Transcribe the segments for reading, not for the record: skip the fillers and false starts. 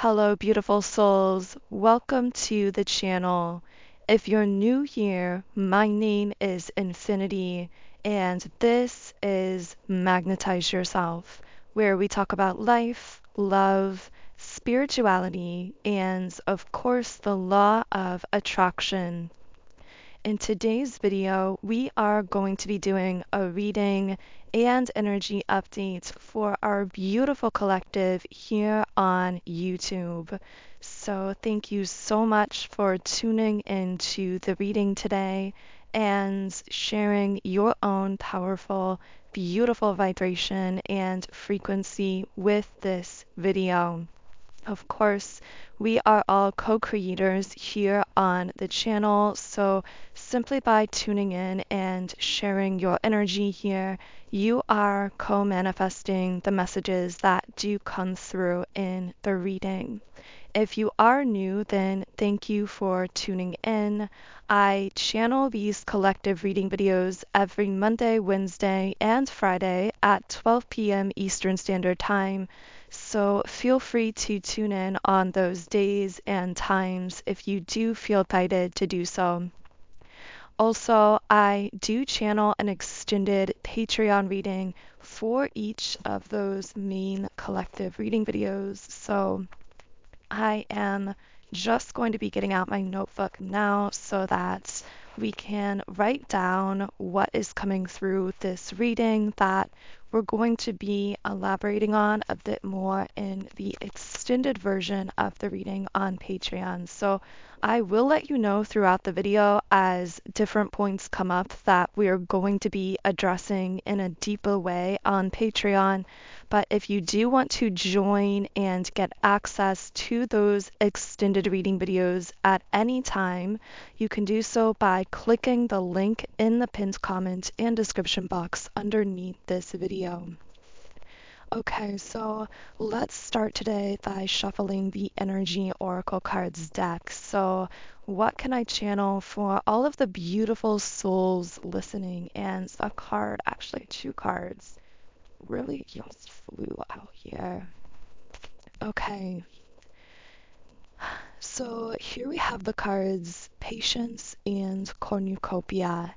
Hello, beautiful souls. Welcome to the channel. If you're new here, my name is Infinity, and this is Magnetize Yourself, where we talk about life, love, spirituality, and of course, the law of attraction. In today's video, we are going to be doing a reading and energy update for our beautiful collective here on YouTube. So thank you so much for tuning into the reading today and sharing your own powerful, beautiful vibration and frequency with this video. Of course, we are all co-creators here on the channel, so simply by tuning in and sharing your energy here, you are co-manifesting the messages that do come through in the reading. If you are new, then thank you for tuning in. I channel these collective reading videos every Monday, Wednesday, and Friday at 12 p.m. Eastern Standard Time. So feel free to tune in on those days and times if you do feel guided to do so. Also, I do channel an extended Patreon reading for each of those main collective reading videos. So I am just going to be getting out my notebook now so that we can write down what is coming through this reading that we're going to be elaborating on a bit more in the extended version of the reading on Patreon. So I will let you know throughout the video as different points come up that we are going to be addressing in a deeper way on Patreon. But if you do want to join and get access to those extended reading videos at any time, you can do so by clicking the link in the pinned comment and description box underneath this video. Okay, so let's start today by shuffling the Energy Oracle cards deck. So what can I channel for all of the beautiful souls listening? And a card, actually two cards, really just flew out here. Okay, so here we have the cards Patience and Cornucopia.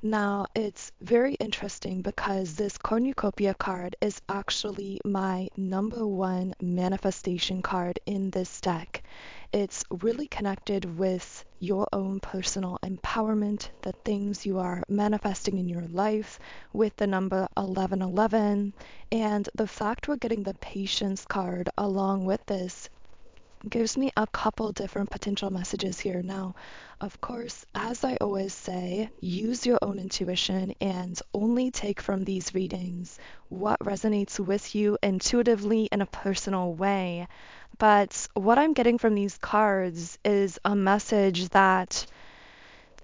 Now, it's very interesting because this cornucopia card is actually my number one manifestation card in this deck. It's really connected with your own personal empowerment, the things you are manifesting in your life with the number 1111, and the fact we're getting the patience card along with this gives me a couple different potential messages here. Now, of course, as I always say, use your own intuition and only take from these readings what resonates with you intuitively in a personal way. But what I'm getting from these cards is a message that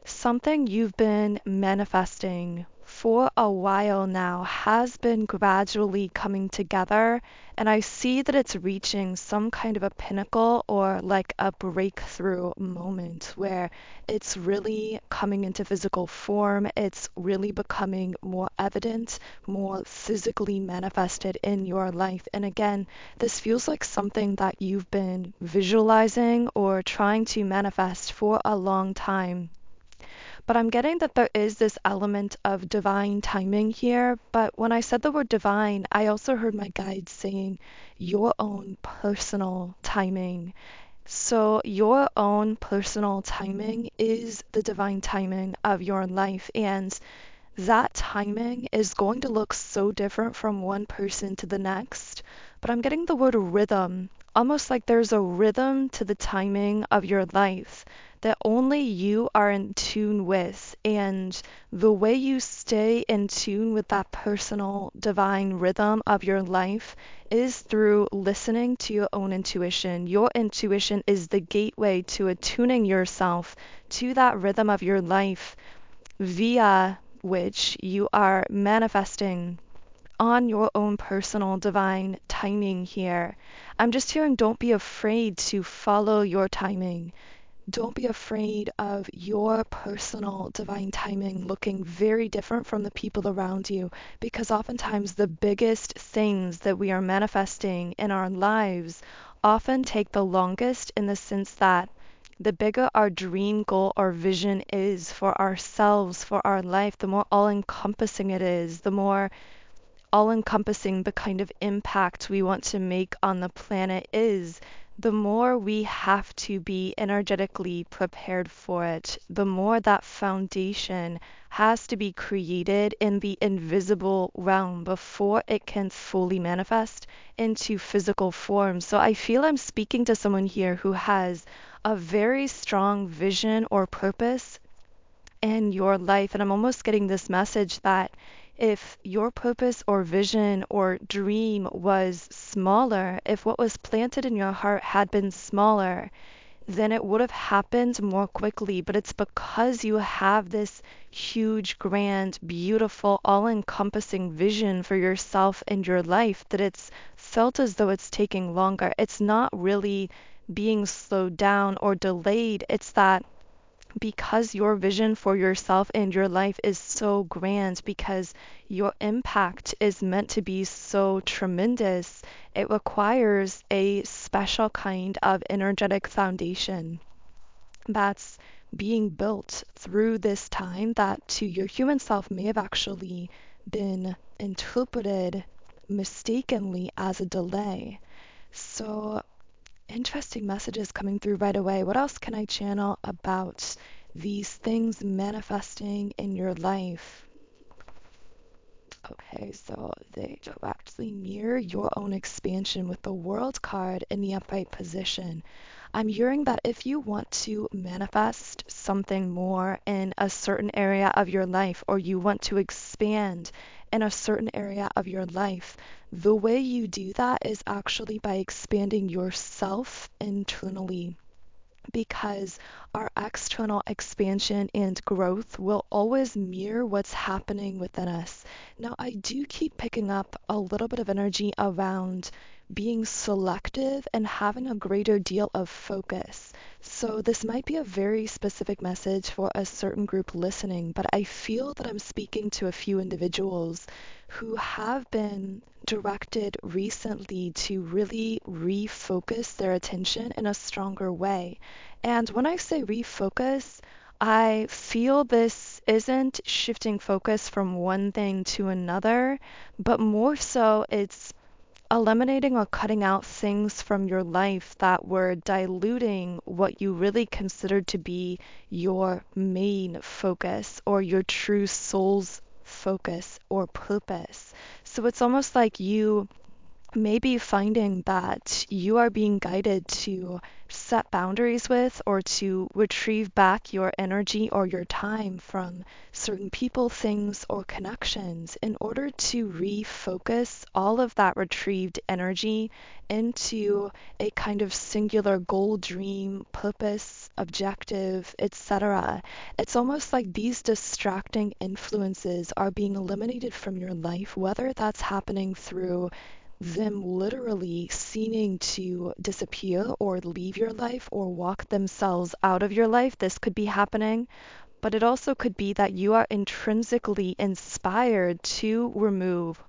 something you've been manifesting for a while now has been gradually coming together, and I see that it's reaching some kind of a pinnacle or like a breakthrough moment where it's really coming into physical form. It's really becoming more evident, more physically manifested in your life. And again, this feels like something that you've been visualizing or trying to manifest for a long time. But I'm getting that there is this element of divine timing here. But when I said the word divine, I also heard my guides saying your own personal timing. So your own personal timing is the divine timing of your life. And that timing is going to look so different from one person to the next. But I'm getting the word rhythm, almost like there's a rhythm to the timing of your life that only you are in tune with. And the way you stay in tune with that personal divine rhythm of your life is through listening to your own intuition. Your intuition is the gateway to attuning yourself to that rhythm of your life via which you are manifesting on your own personal divine timing here. I'm just hearing don't be afraid to follow your timing. Don't be afraid of your personal divine timing looking very different from the people around you, because oftentimes the biggest things that we are manifesting in our lives often take the longest in the sense that the bigger our dream, goal, or vision is for ourselves, for our life, the more all encompassing it is, the more all encompassing the kind of impact we want to make on the planet is, the more we have to be energetically prepared for it, the more that foundation has to be created in the invisible realm before it can fully manifest into physical form. So I feel I'm speaking to someone here who has a very strong vision or purpose in your life. And I'm almost getting this message that if your purpose or vision or dream was smaller, if what was planted in your heart had been smaller, then it would have happened more quickly. But it's because you have this huge, grand, beautiful, all encompassing vision for yourself and your life that it's felt as though it's taking longer. It's not really being slowed down or delayed. It's that because your vision for yourself and your life is so grand, because your impact is meant to be so tremendous, it requires a special kind of energetic foundation that's being built through this time that to your human self may have actually been interpreted mistakenly as a delay. So interesting messages coming through right away. What else can I channel about these things manifesting in your life? Okay, so they directly mirror your own expansion with the World card in the upright position. I'm hearing that if you want to manifest something more in a certain area of your life, or you want to expand in a certain area of your life, the way you do that is actually by expanding yourself internally, because our external expansion and growth will always mirror what's happening within us. Now, I do keep picking up a little bit of energy around being selective and having a greater deal of focus. So, this might be a very specific message for a certain group listening, but I feel that I'm speaking to a few individuals who have been directed recently to really refocus their attention in a stronger way. And when I say refocus, I feel this isn't shifting focus from one thing to another, but more so it's eliminating or cutting out things from your life that were diluting what you really considered to be your main focus or your true soul's focus or purpose. So it's almost like you maybe finding that you are being guided to set boundaries with or to retrieve back your energy or your time from certain people, things, or connections in order to refocus all of that retrieved energy into a kind of singular goal, dream, purpose, objective, etc. It's almost like these distracting influences are being eliminated from your life, whether that's happening through them literally seeming to disappear or leave your life or walk themselves out of your life. This could be happening, but it also could be that you are intrinsically inspired to remove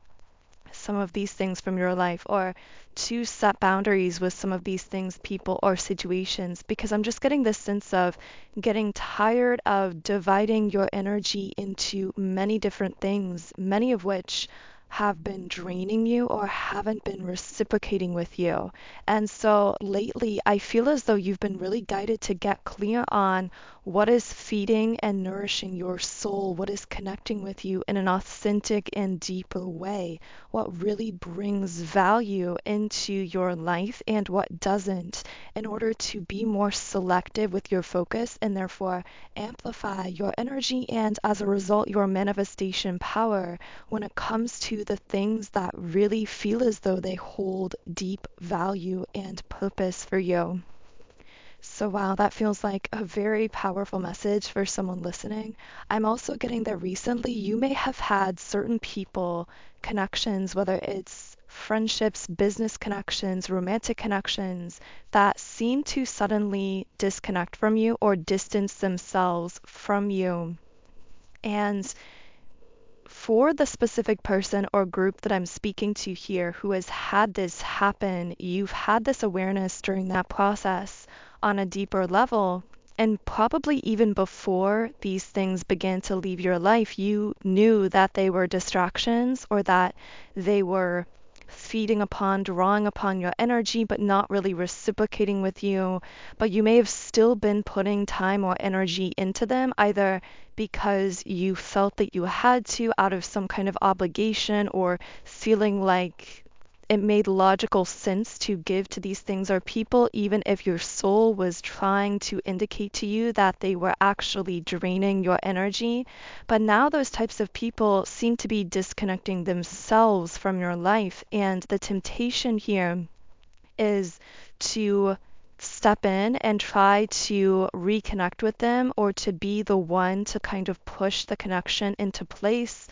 some of these things from your life or to set boundaries with some of these things, people, or situations, because I'm just getting this sense of getting tired of dividing your energy into many different things, many of which have been draining you or haven't been reciprocating with you. And so lately, I feel as though you've been really guided to get clear on what is feeding and nourishing your soul, what is connecting with you in an authentic and deeper way, what really brings value into your life and what doesn't, in order to be more selective with your focus and therefore amplify your energy and as a result your manifestation power when it comes to the things that really feel as though they hold deep value and purpose for you. So, wow, that feels like a very powerful message for someone listening. I'm also getting that recently you may have had certain people, connections, whether it's friendships, business connections, romantic connections, that seem to suddenly disconnect from you or distance themselves from you. And for the specific person or group that I'm speaking to here who has had this happen, you've had this awareness during that process on a deeper level. And probably even before these things began to leave your life, you knew that they were distractions or that they were feeding upon, drawing upon your energy, but not really reciprocating with you. But you may have still been putting time or energy into them, either because you felt that you had to out of some kind of obligation or feeling like it made logical sense to give to these things or people, even if your soul was trying to indicate to you that they were actually draining your energy. But now those types of people seem to be disconnecting themselves from your life. And the temptation here is to step in and try to reconnect with them or to be the one to kind of push the connection into place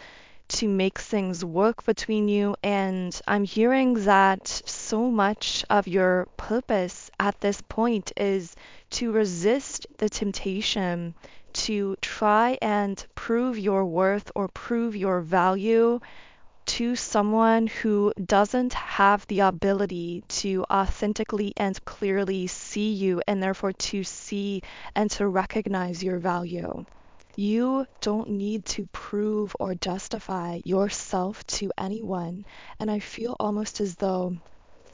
to make things work between you. And I'm hearing that so much of your purpose at this point is to resist the temptation to try and prove your worth or prove your value to someone who doesn't have the ability to authentically and clearly see you and therefore to see and to recognize your value. You don't need to prove or justify yourself to anyone. And I feel almost as though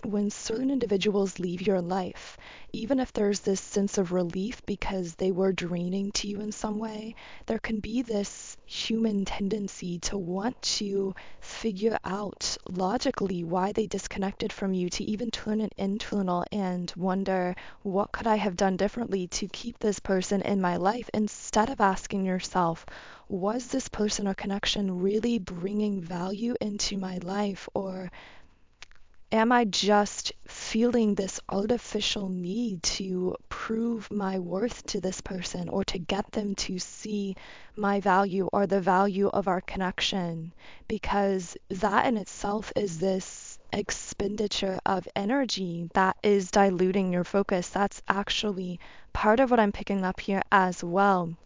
when certain individuals leave your life, even if there's this sense of relief because they were draining to you in some way, there can be this human tendency to want to figure out logically why they disconnected from you, to even turn it internal and wonder, what could I have done differently to keep this person in my life? Instead of asking yourself, was this person or connection really bringing value into my life, or am I just feeling this artificial need to prove my worth to this person or to get them to see my value or the value of our connection? Because that in itself is this expenditure of energy that is diluting your focus. That's actually part of what I'm picking up here as well.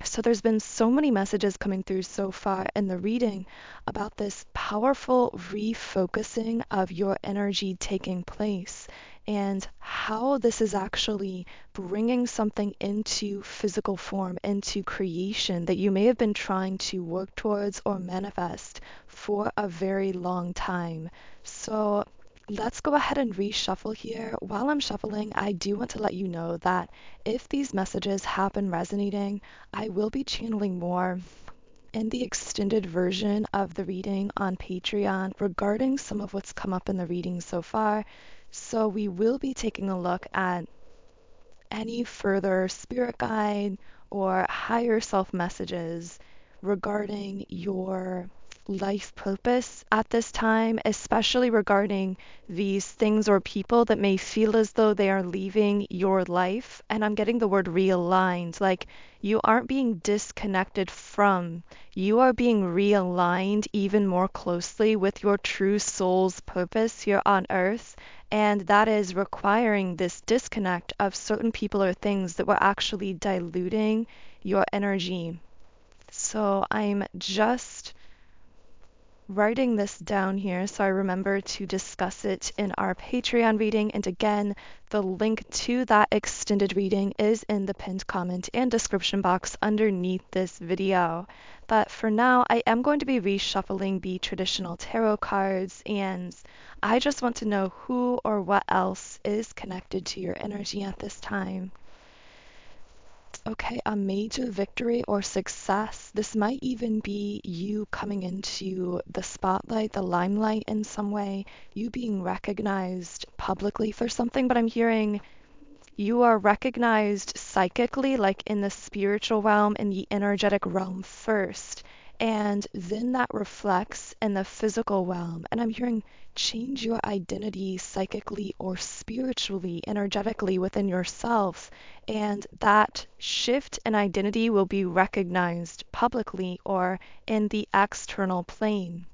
So there's been so many messages coming through so far in the reading about this powerful refocusing of your energy taking place and how this is actually bringing something into physical form, into creation that you may have been trying to work towards or manifest for a very long time. So let's go ahead and reshuffle here. While I'm shuffling, I do want to let you know that if these messages have been resonating, I will be channeling more in the extended version of the reading on Patreon regarding some of what's come up in the reading so far. So we will be taking a look at any further spirit guide or higher self messages regarding your life purpose at this time, especially regarding these things or people that may feel as though they are leaving your life. And I'm getting the word realigned, like you aren't being disconnected from, you are being realigned even more closely with your true soul's purpose here on earth. And that is requiring this disconnect of certain people or things that were actually diluting your energy. So I'm just writing this down here so I remember to discuss it in our Patreon reading. And again, the link to that extended reading is in the pinned comment and description box underneath this video. But for now, I am going to be reshuffling the traditional tarot cards, and I just want to know who or what else is connected to your energy at this time. Okay, a major victory or success. This might even be you coming into the spotlight, the limelight in some way, you being recognized publicly for something, but I'm hearing you are recognized psychically, like in the spiritual realm, in the energetic realm first, and then that reflects in the physical realm. And I'm hearing change your identity psychically or spiritually, energetically within yourself, and that shift in identity will be recognized publicly or in the external plane.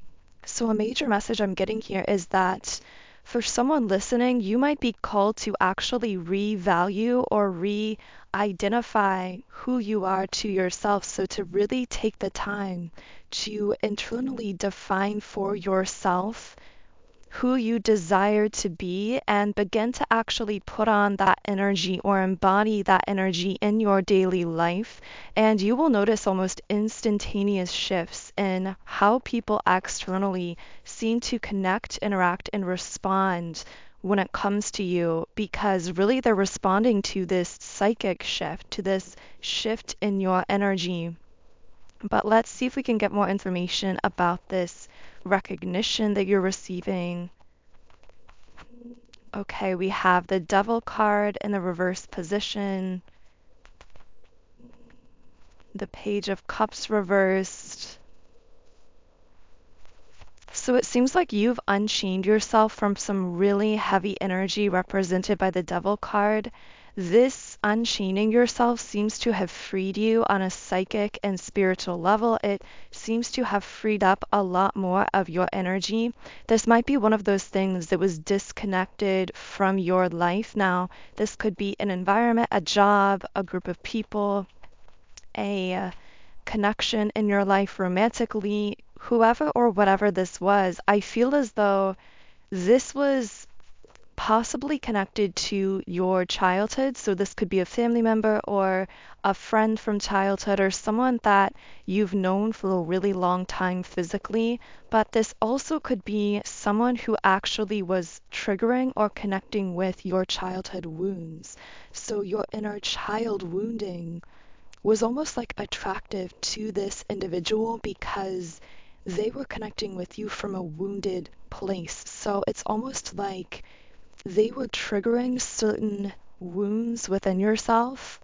So a major message I'm getting here is that For someone listening, you might be called to actually revalue or re-identify who you are to yourself. So to really take the time to internally define for yourself who you desire to be and begin to actually put on that energy or embody that energy in your daily life. And you will notice almost instantaneous shifts in how people externally seem to connect, interact, and respond when it comes to you, because really they're responding to this psychic shift, to this shift in your energy. But let's see if we can get more information about this recognition that you're receiving. Okay, we have the Devil card in the reverse position, the Page of Cups reversed. So it seems like you've unchained yourself from some really heavy energy represented by the Devil card. This unchaining yourself seems to have freed you on a psychic and spiritual level. It seems to have freed up a lot more of your energy. This might be one of those things that was disconnected from your life. Now, this could be an environment, a job, a group of people, a connection in your life romantically, whoever or whatever this was. I feel as though this was possibly connected to your childhood. So this could be a family member or a friend from childhood or someone that you've known for a really long time physically. But this also could be someone who actually was triggering or connecting with your childhood wounds. So your inner child wounding was almost like attractive to this individual because they were connecting with you from a wounded place. So it's almost like they were triggering certain wounds within yourself,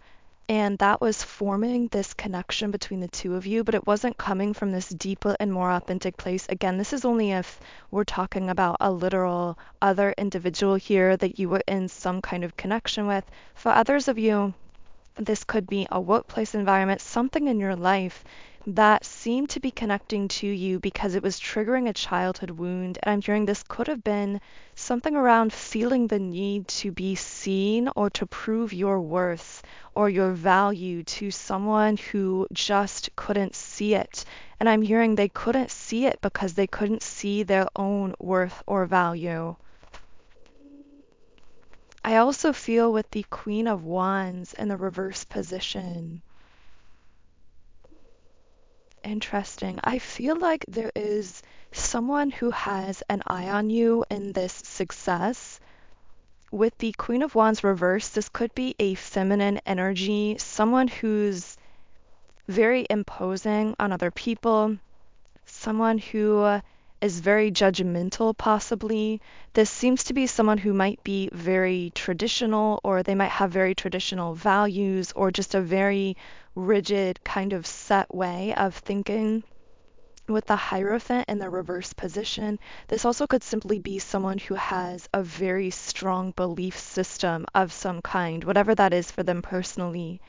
and that was forming this connection between the two of you, but it wasn't coming from this deeper and more authentic place. Again, this is only if we're talking about a literal other individual here that you were in some kind of connection with. For others of you, this could be a workplace environment, something in your life that seemed to be connecting to you because it was triggering a childhood wound. And I'm hearing this could have been something around feeling the need to be seen or to prove your worth or your value to someone who just couldn't see it. And I'm hearing they couldn't see it because they couldn't see their own worth or value. I also feel with the Queen of Wands in the reverse position. Interesting. I feel like there is someone who has an eye on you in this success. With the Queen of Wands reversed, this could be a feminine energy, someone who's very imposing on other people, someone who is very judgmental, possibly. This seems to be someone who might be very traditional, or they might have very traditional values, or just a very rigid kind of set way of thinking. With the Hierophant in the reverse position, this also could simply be someone who has a very strong belief system of some kind, whatever that is for them personally.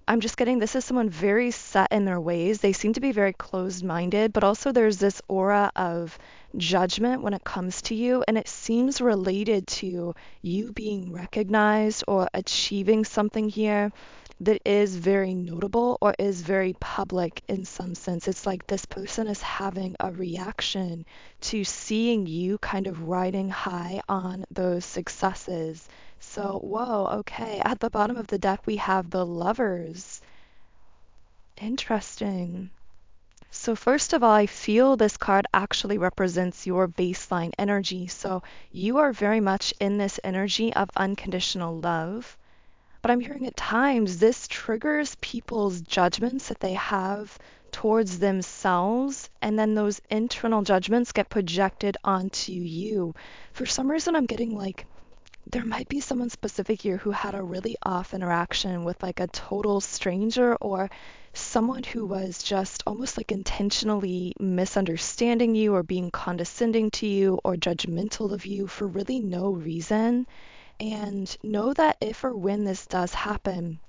I'm just getting this is someone very set in their ways. They seem to be very closed-minded, but also there's this aura of judgment when it comes to you, and it seems related to you being recognized or achieving something here that is very notable or is very public in some sense. It's like this person is having a reaction to seeing you kind of riding high on those successes. So, whoa, okay. At the bottom of the deck, we have the Lovers. Interesting. So first of all, I feel this card actually represents your baseline energy. So you are very much in this energy of unconditional love. But I'm hearing at times this triggers people's judgments that they have towards themselves, and then those internal judgments get projected onto you. For some reason, I'm getting like there might be someone specific here who had a really off interaction with like a total stranger or someone who was just almost like intentionally misunderstanding you or being condescending to you or judgmental of you for really no reason. And know that if or when this does happen,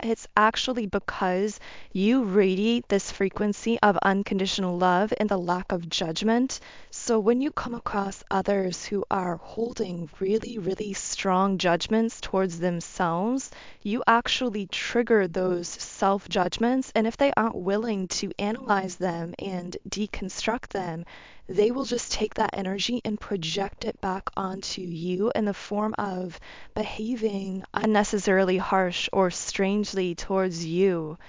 It's actually because you radiate this frequency of unconditional love and the lack of judgment. So when you come across others who are holding really, really strong judgments towards themselves, you actually trigger those self judgments. And if they aren't willing to analyze them and deconstruct them, they will just take that energy and project it back onto you in the form of behaving unnecessarily harsh or strangely towards you.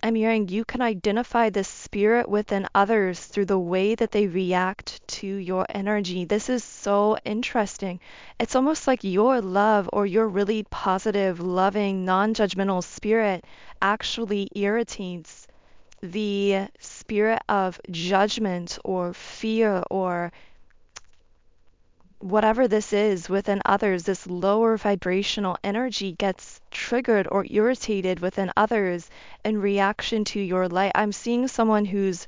I'm hearing you can identify the spirit within others through the way that they react to your energy. This is so interesting. It's almost like your love or your really positive, loving, non judgmental spirit actually irritates the spirit of judgment or fear or whatever this is within others. This lower vibrational energy gets triggered or irritated within others in reaction to your light. I'm seeing someone who's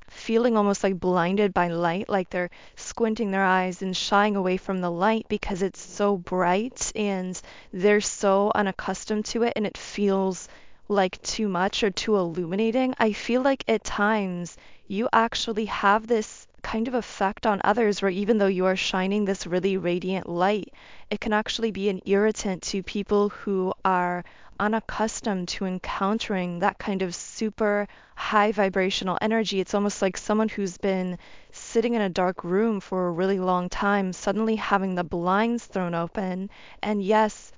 feeling almost like blinded by light, like they're squinting their eyes and shying away from the light because it's so bright and they're so unaccustomed to it and it feels like too much or too illuminating. I feel like at times you actually have this kind of effect on others where even though you are shining this really radiant light, it can actually be an irritant to people who are unaccustomed to encountering that kind of super high vibrational energy. It's almost like someone who's been sitting in a dark room for a really long time, suddenly having the blinds thrown open. And yes,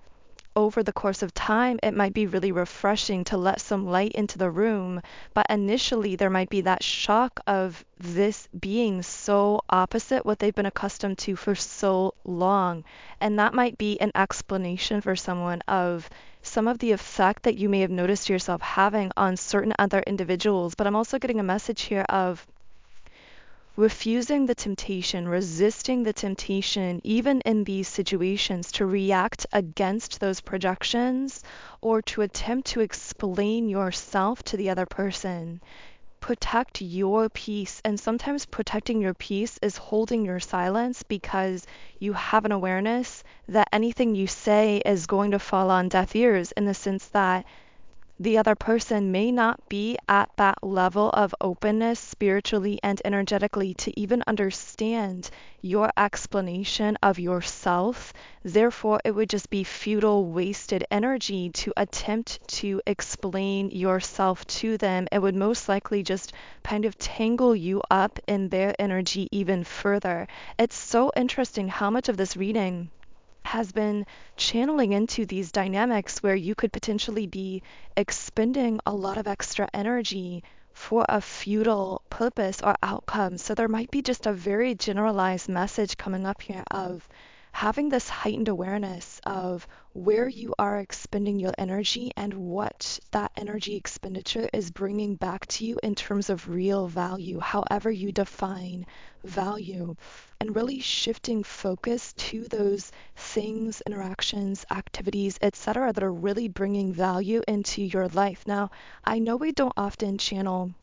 over the course of time, it might be really refreshing to let some light into the room, but initially there might be that shock of this being so opposite what they've been accustomed to for so long. And that might be an explanation for someone of some of the effect that you may have noticed yourself having on certain other individuals. But I'm also getting a message here of refusing the temptation, resisting the temptation, even in these situations, to react against those projections or to attempt to explain yourself to the other person. Protect your peace. And sometimes protecting your peace is holding your silence because you have an awareness that anything you say is going to fall on deaf ears, in the sense that the other person may not be at that level of openness spiritually and energetically to even understand your explanation of yourself. Therefore, it would just be futile, wasted energy to attempt to explain yourself to them. It would most likely just kind of tangle you up in their energy even further. It's so interesting how much of this reading has been channeling into these dynamics where you could potentially be expending a lot of extra energy for a futile purpose or outcome. So there might be just a very generalized message coming up here of having this heightened awareness of where you are expending your energy and what that energy expenditure is bringing back to you in terms of real value, however you define value, and really shifting focus to those things, interactions, activities, etc., that are really bringing value into your life. Now, I know we don't often channel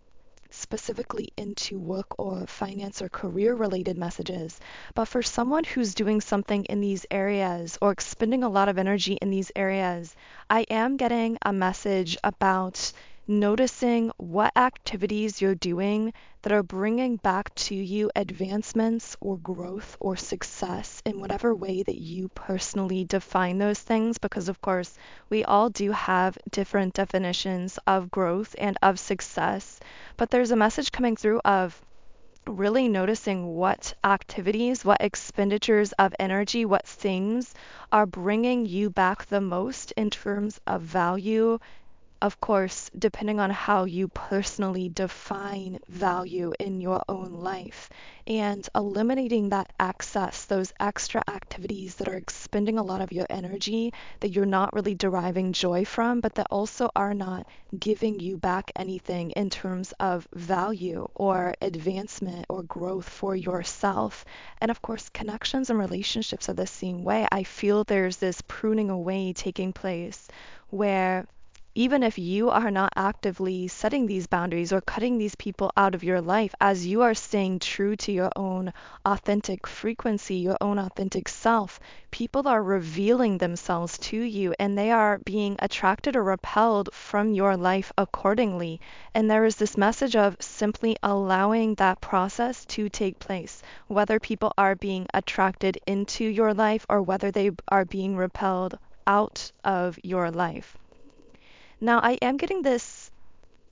specifically into work or finance or career related messages. But for someone who's doing something in these areas or expending a lot of energy in these areas, I am getting a message about noticing what activities you're doing that are bringing back to you advancements or growth or success in whatever way that you personally define those things, because of course we all do have different definitions of growth and of success. But there's a message coming through of really noticing what activities, what expenditures of energy, what things are bringing you back the most in terms of value, of course, depending on how you personally define value in your own life, and eliminating that excess, those extra activities that are expending a lot of your energy that you're not really deriving joy from, but that also are not giving you back anything in terms of value or advancement or growth for yourself. And of course, connections and relationships are the same way. I feel there's this pruning away taking place where even if you are not actively setting these boundaries or cutting these people out of your life, as you are staying true to your own authentic frequency, your own authentic self, people are revealing themselves to you and they are being attracted or repelled from your life accordingly. And there is this message of simply allowing that process to take place, whether people are being attracted into your life or whether they are being repelled out of your life. Now, I am getting this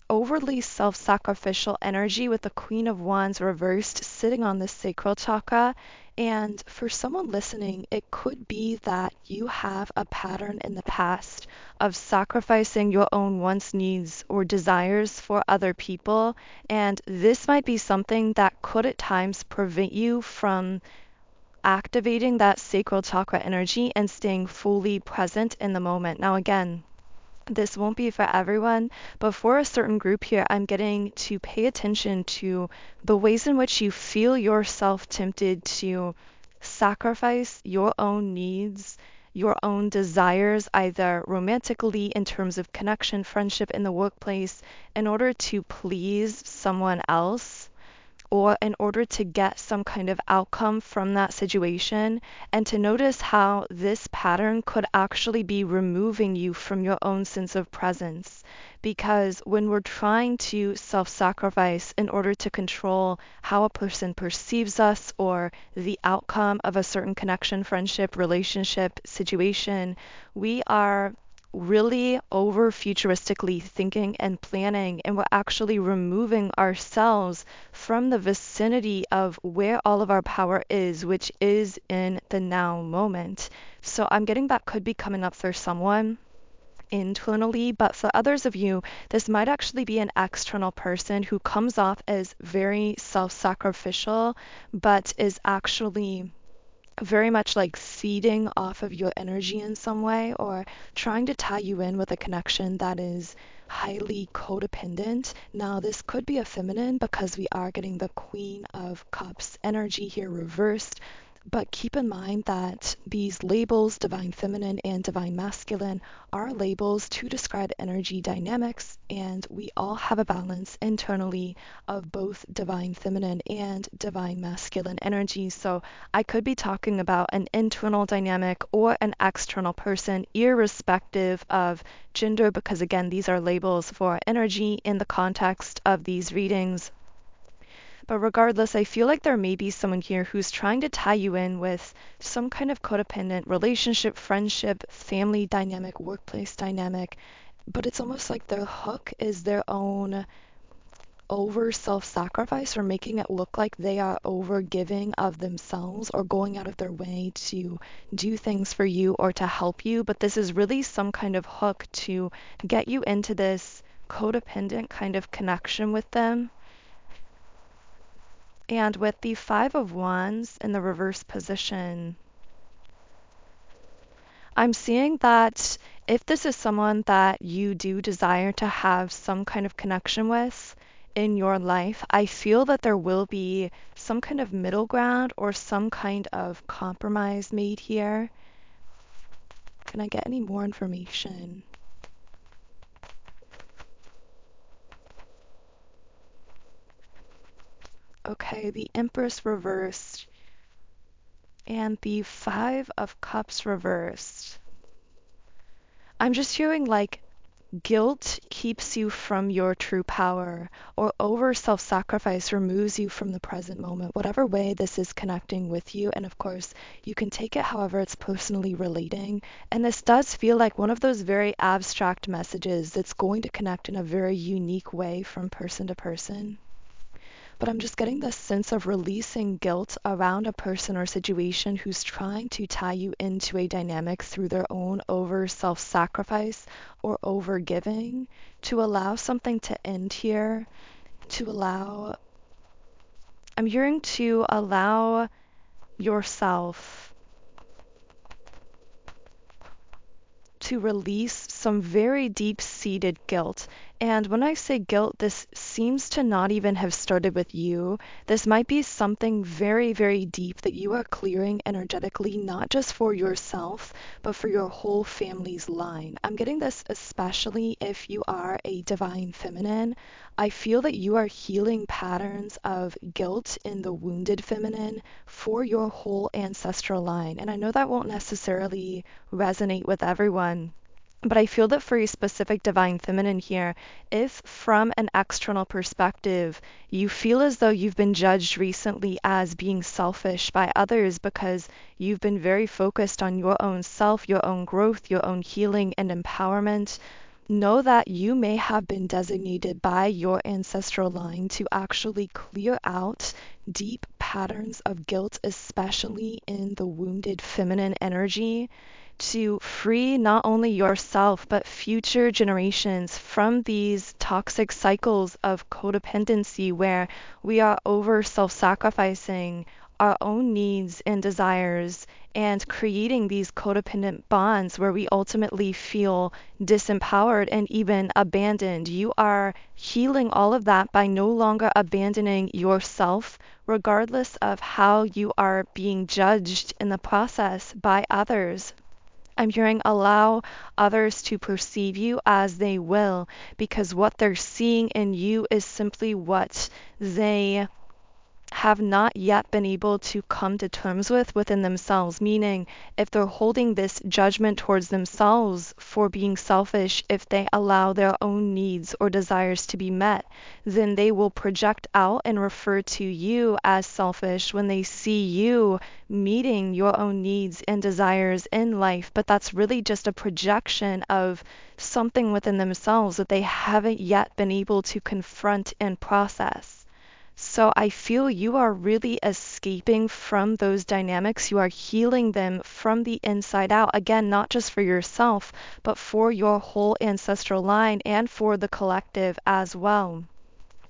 overly self sacrificial energy with the Queen of Wands reversed sitting on the sacral chakra. And for someone listening, it could be that you have a pattern in the past of sacrificing your own wants, needs, or desires for other people. And this might be something that could at times prevent you from activating that sacral chakra energy and staying fully present in the moment. Now, again, this won't be for everyone, but for a certain group here, I'm getting to pay attention to the ways in which you feel yourself tempted to sacrifice your own needs, your own desires, either romantically in terms of connection, friendship in the workplace, in order to please someone else or in order to get some kind of outcome from that situation, and to notice how this pattern could actually be removing you from your own sense of presence. Because when we're trying to self sacrifice in order to control how a person perceives us or the outcome of a certain connection, friendship, relationship, situation, we are really over futuristically thinking and planning, and we're actually removing ourselves from the vicinity of where all of our power is, which is in the now moment. So I'm getting that could be coming up for someone internally, but for others of you, this might actually be an external person who comes off as very self sacrificial, but is actually very much like feeding off of your energy in some way or trying to tie you in with a connection that is highly codependent. Now, this could be a feminine because we are getting the Queen of Cups energy here reversed. But keep in mind that these labels, divine feminine and divine masculine, are labels to describe energy dynamics, and we all have a balance internally of both divine feminine and divine masculine energy. So I could be talking about an internal dynamic or an external person, irrespective of gender, because again, these are labels for energy in the context of these readings. But regardless, I feel like there may be someone here who's trying to tie you in with some kind of codependent relationship, friendship, family dynamic, workplace dynamic. But it's almost like their hook is their own over self-sacrifice or making it look like they are over giving of themselves or going out of their way to do things for you or to help you. But this is really some kind of hook to get you into this codependent kind of connection with them. And with the Five of Wands in the reverse position, I'm seeing that if this is someone that you do desire to have some kind of connection with in your life, I feel that there will be some kind of middle ground or some kind of compromise made here. Can I get any more information? Okay, the Empress reversed and the Five of Cups reversed. I'm just hearing like guilt keeps you from your true power, or over self sacrifice removes you from the present moment, whatever way this is connecting with you. And of course, you can take it however it's personally relating. And this does feel like one of those very abstract messages that's going to connect in a very unique way from person to person. But I'm just getting this sense of releasing guilt around a person or situation who's trying to tie you into a dynamic through their own over self-sacrifice or over giving, to allow something to end here, to allow, I'm hearing to allow yourself to release some very deep-seated guilt. And when I say guilt, this seems to not even have started with you. This might be something very, very deep that you are clearing energetically, not just for yourself, but for your whole family's line. I'm getting this especially if you are a divine feminine. I feel that you are healing patterns of guilt in the wounded feminine for your whole ancestral line. And I know that won't necessarily resonate with everyone. But I feel that for a specific divine feminine here, if from an external perspective, you feel as though you've been judged recently as being selfish by others because you've been very focused on your own self, your own growth, your own healing and empowerment, know that you may have been designated by your ancestral line to actually clear out deep patterns of guilt, especially in the wounded feminine energy, to free not only yourself but future generations from these toxic cycles of codependency where we are over self-sacrificing our own needs and desires and creating these codependent bonds where we ultimately feel disempowered and even abandoned. You are healing all of that by no longer abandoning yourself, regardless of how you are being judged in the process by others. I'm hearing allow others to perceive you as they will, because what they're seeing in you is simply what they have not yet been able to come to terms with within themselves. Meaning, if they're holding this judgment towards themselves for being selfish, if they allow their own needs or desires to be met, then they will project out and refer to you as selfish when they see you meeting your own needs and desires in life. But that's really just a projection of something within themselves that they haven't yet been able to confront and process. So I feel you are really escaping from those dynamics. You are healing them from the inside out. Again, not just for yourself, but for your whole ancestral line and for the collective as well.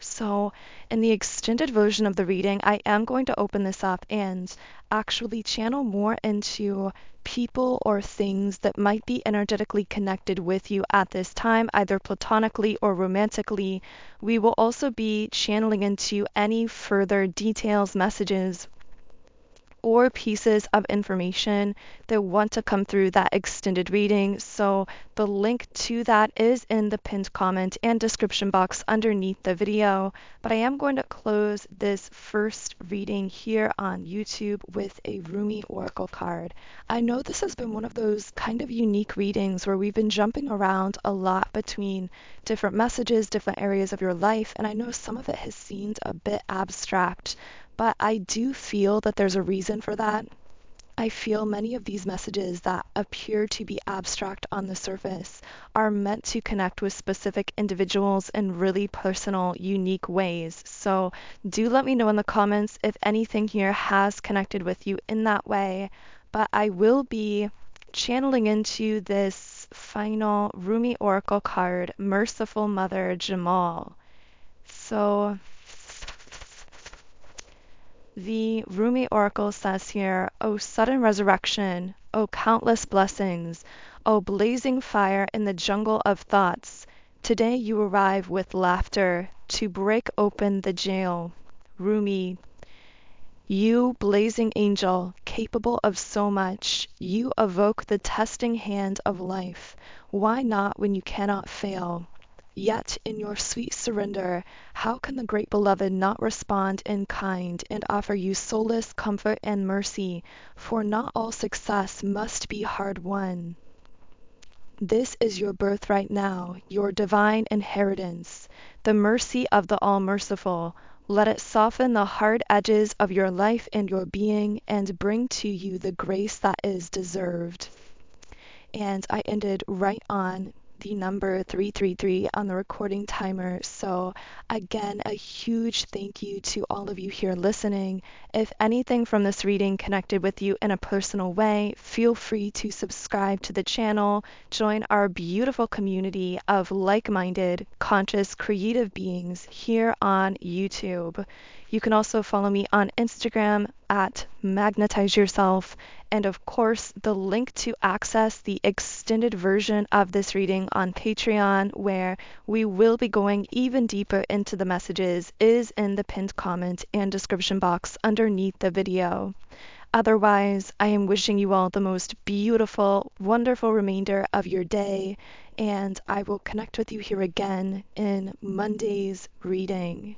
So in the extended version of the reading, I am going to open this up and actually channel more into people or things that might be energetically connected with you at this time, either platonically or romantically. We will also be channeling into any further details, messages, or pieces of information that want to come through that extended reading. So the link to that is in the pinned comment and description box underneath the video. But I am going to close this first reading here on YouTube with a Rumi Oracle card. I know this has been one of those kind of unique readings where we've been jumping around a lot between different messages, different areas of your life, and I know some of it has seemed a bit abstract, but I do feel that there's a reason for that. I feel many of these messages that appear to be abstract on the surface are meant to connect with specific individuals in really personal, unique ways. So do let me know in the comments if anything here has connected with you in that way. But I will be channeling into this final Rumi Oracle card, Merciful Mother Jamal. So the Rumi Oracle says here, O sudden resurrection, O countless blessings, O blazing fire in the jungle of thoughts, today you arrive with laughter to break open the jail. Rumi, you blazing angel, capable of so much, you evoke the testing hand of life. Why not when you cannot fail? Yet in your sweet surrender, how can the great beloved not respond in kind and offer you solace, comfort, and mercy? For not all success must be hard won. This is your birthright now, your divine inheritance, the mercy of the All-Merciful. Let it soften the hard edges of your life and your being and bring to you the grace that is deserved. And I ended right on the number 333 on the recording timer. So again, a huge thank you to all of you here listening. If anything from this reading connected with you in a personal way, feel free to subscribe to the channel, join our beautiful community of like-minded, conscious, creative beings here on YouTube. You can also follow me on Instagram at Magnetize Yourself. And of course, the link to access the extended version of this reading on Patreon, where we will be going even deeper into the messages, is in the pinned comment and description box underneath the video. Otherwise, I am wishing you all the most beautiful, wonderful remainder of your day, and I will connect with you here again in Monday's reading.